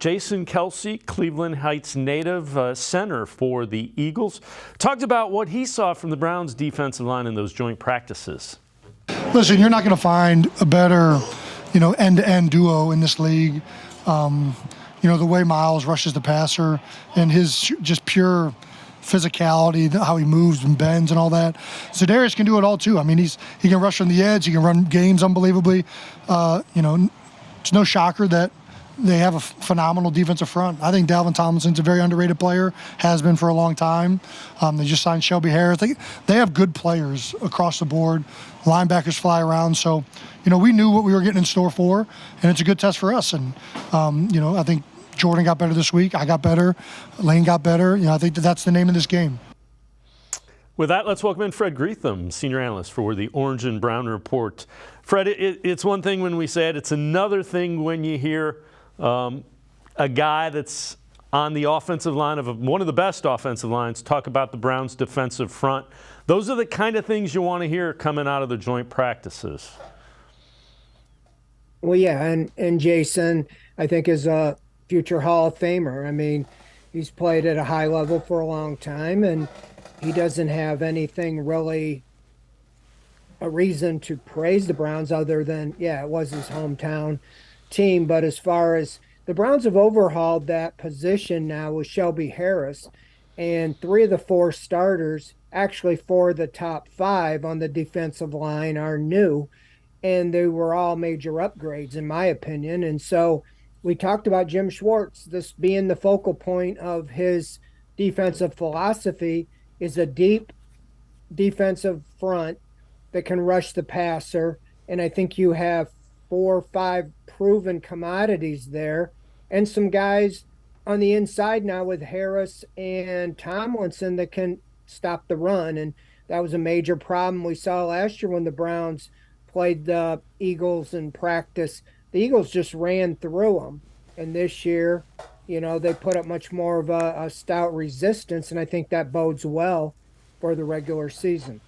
Jason Kelce, Cleveland Heights native, center for the Eagles, talked about what he saw from the Browns' defensive line in those joint practices. Listen, you're not going to find a better, end-to-end duo in this league. The way Miles rushes the passer and his just pure physicality, how he moves and bends and all that. Za'Darius can do it all too. I mean, he can rush from the edge. He can run games unbelievably. It's no shocker that they have a phenomenal defensive front. I think Dalvin Tomlinson's a very underrated player, has been for a long time. They just signed Shelby Harris. They have good players across the board. Linebackers fly around. So, we knew what we were getting in store for, and it's a good test for us. And, I think Jordan got better this week. I got better. Lane got better. I think that's the name of this game. With that, let's welcome in Fred Greetham, senior analyst for the Orange and Brown Report. Fred, it's one thing when we say it. It's another thing when you hear a guy that's on the offensive line of one of the best offensive lines talk about the Browns' defensive front. Those are the kind of things you want to hear coming out of the joint practices. Well, yeah, and Jason, I think, is a future Hall of Famer. I mean, he's played at a high level for a long time, and he doesn't have anything really a reason to praise the Browns other than, it was his hometown team. But as far as the Browns have overhauled that position now with Shelby Harris, and 3 of the 4 starters, actually 4 of the top 5 on the defensive line, are new, and they were all major upgrades in my opinion. And so we talked about Jim Schwartz, this being the focal point of his defensive philosophy is a deep defensive front that can rush the passer. And I think you have 4 or 5 proven commodities there, and some guys on the inside now with Harris and Tomlinson that can stop the run. And that was a major problem we saw last year when the Browns played the Eagles in practice. The Eagles just ran through them. And this year, they put up much more of a stout resistance, and I think that bodes well for the regular season.